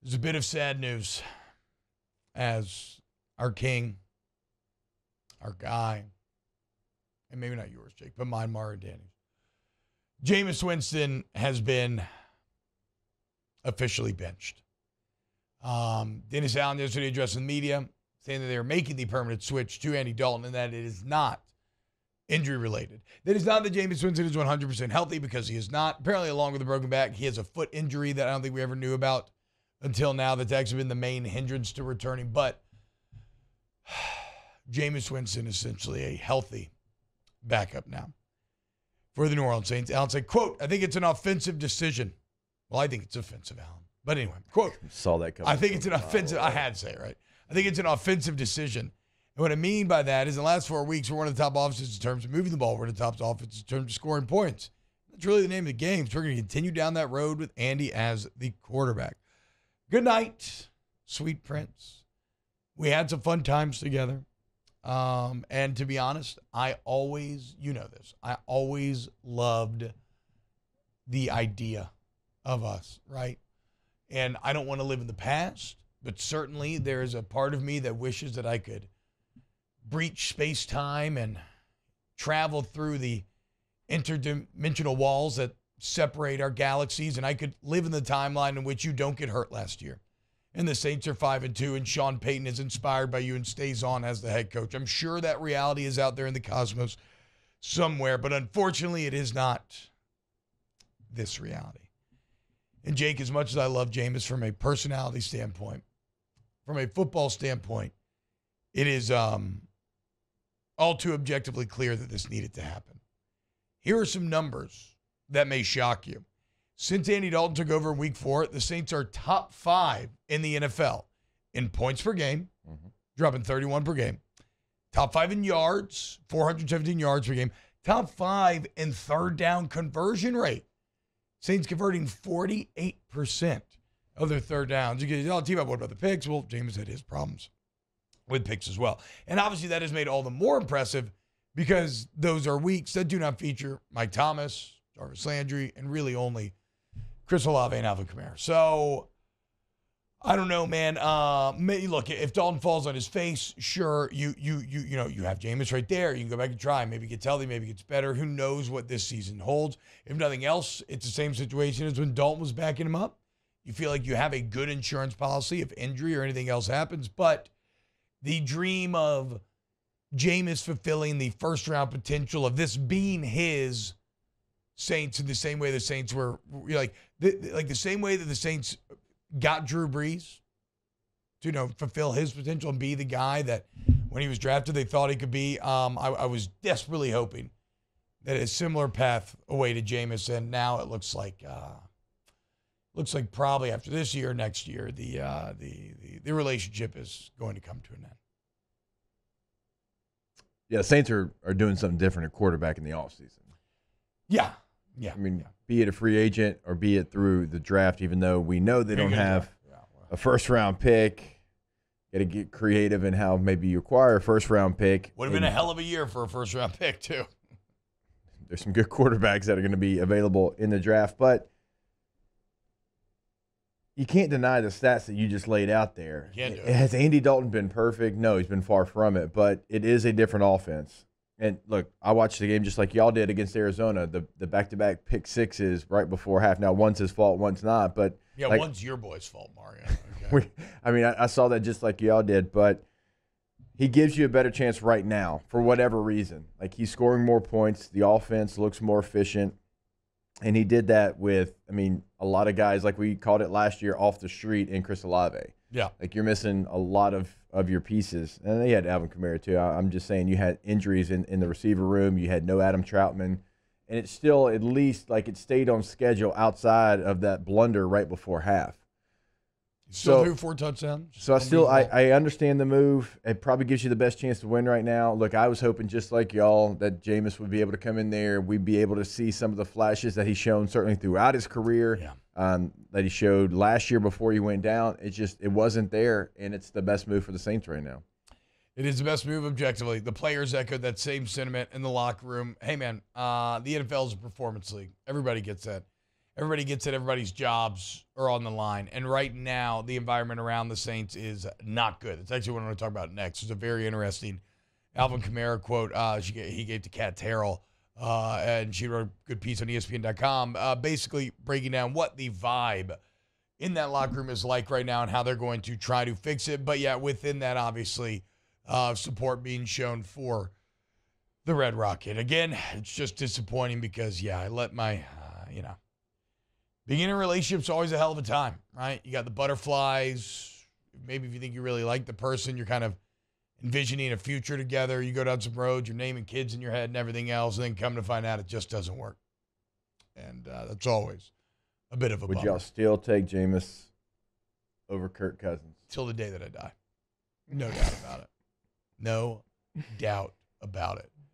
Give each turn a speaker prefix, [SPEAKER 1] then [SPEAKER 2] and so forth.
[SPEAKER 1] There's a bit of sad news as our king, our guy, and maybe not yours, Jake, but mine, Mara and Danny's. Jameis Winston has been officially benched. Dennis Allen yesterday addressing the media, saying that they are making the permanent switch to Andy Dalton and that it is not injury-related. That is not that Jameis Winston is 100% healthy, because he is not. Apparently, along with a broken back, he has a foot injury that I don't think we ever knew about until now. That's actually been the main hindrance to returning. But Jameis Winston is essentially a healthy backup now for the New Orleans Saints. Allen said, quote, I think it's an offensive decision. Well, I think it's offensive, Allen. But anyway, quote,
[SPEAKER 2] saw that coming.
[SPEAKER 1] I think it's an offensive, I had to say it right. I think it's an offensive decision. And what I mean by that is in the last 4 weeks, we're one of the top offenses in terms of moving the ball. We're the top offense in terms of scoring points. That's really the name of the game. So we're going to continue down that road with Andy as the quarterback. Good night, sweet prince. We had some fun times together. And to be honest, I always, you know this, I always loved the idea of us, right? And I don't want to live in the past, but certainly there is a part of me that wishes that I could breach space-time and travel through the interdimensional walls that separate our galaxies, and I could live in the timeline in which you don't get hurt last year. And the Saints are 5-2, and Sean Payton is inspired by you and stays on as the head coach. I'm sure that reality is out there in the cosmos somewhere, but unfortunately it is not this reality. And Jake, as much as I love Jameis from a personality standpoint, from a football standpoint, it is all too objectively clear that this needed to happen. Here are some numbers that may shock you. Since Andy Dalton took over in week 4, the Saints are top 5 in the NFL in points per game, dropping 31 per game. Top 5 in yards, 417 yards per game. Top 5 in third down conversion rate. Saints converting 48% of their third downs. You get, oh, T-Bob, what about the picks? Well, Jameis had his problems with picks as well. And obviously that has made all the more impressive because those are weeks that do not feature Mike Thomas, Jarvis Landry, and really only Chris Olave and Alvin Kamara. So, I don't know, man. Look, if Dalton falls on his face, sure, you have Jameis right there. You can go back and try. Maybe gets healthy, maybe gets better. Who knows what this season holds? If nothing else, it's the same situation as when Dalton was backing him up. You feel like you have a good insurance policy if injury or anything else happens, but the dream of Jameis fulfilling the first-round potential of this being his Saints in the same way the Saints were, like the same way that the Saints got Drew Brees to, fulfill his potential and be the guy that when he was drafted they thought he could be. I was desperately hoping that a similar path awaited Jameis, and now it looks like probably after this year, next year, the relationship is going to come to an end.
[SPEAKER 2] Yeah, the Saints are doing something different at quarterback in the offseason.
[SPEAKER 1] Yeah.
[SPEAKER 2] I mean, be it a free agent or be it through the draft, even though we know they don't have a first-round pick. Got to get creative in how maybe you acquire a first-round pick.
[SPEAKER 1] Would have been a hell of a year for a first-round pick, too.
[SPEAKER 2] There's some good quarterbacks that are going to be available in the draft, but you can't deny the stats that you just laid out there.
[SPEAKER 1] You can't do it.
[SPEAKER 2] Has Andy Dalton been perfect? No, he's been far from it, but it is a different offense. And look, I watched the game just like y'all did against Arizona. The back-to-back pick sixes right before half. Now, one's his fault, one's not. But
[SPEAKER 1] one's your boy's fault, Mario. Okay.
[SPEAKER 2] I saw that just like y'all did. But he gives you a better chance right now for whatever reason. Like, he's scoring more points. The offense looks more efficient. And he did that with, a lot of guys, like we called it last year, off the street in Chris Olave.
[SPEAKER 1] Yeah.
[SPEAKER 2] Like, you're missing a lot of your pieces. And they had Alvin Kamara, too. I'm just saying you had injuries in the receiver room. You had no Adam Troutman. And it's still at least like it stayed on schedule outside of that blunder right before half.
[SPEAKER 1] Still threw 4 touchdowns.
[SPEAKER 2] So I understand the move. It probably gives you the best chance to win right now. Look, I was hoping just like y'all that Jameis would be able to come in there. We'd be able to see some of the flashes that he's shown certainly throughout his career, that he showed last year before he went down. It wasn't there, and it's the best move for the Saints right now.
[SPEAKER 1] It is the best move objectively. The players echoed that same sentiment in the locker room. Hey, man, the NFL is a performance league. Everybody gets that. everybody gets it. Everybody's jobs are on the line. And right now, the environment around the Saints is not good. It's actually what I'm going to talk about next. It's a very interesting Alvin Kamara quote he gave to Kat Terrell. And she wrote a good piece on ESPN.com, basically breaking down what the vibe in that locker room is like right now and how they're going to try to fix it. But yeah, within that, obviously, support being shown for the Red Rocket. Again, it's just disappointing because, I let my, being in a relationship's always a hell of a time, right? You got the butterflies. Maybe if you think you really like the person, you're kind of envisioning a future together. You go down some roads, you're naming kids in your head and everything else, and then come to find out it just doesn't work. And that's always a bit of a
[SPEAKER 2] Would
[SPEAKER 1] bummer.
[SPEAKER 2] y'all still take Jameis over Kirk Cousins?
[SPEAKER 1] Till the day that I die. No doubt about it. No doubt about it.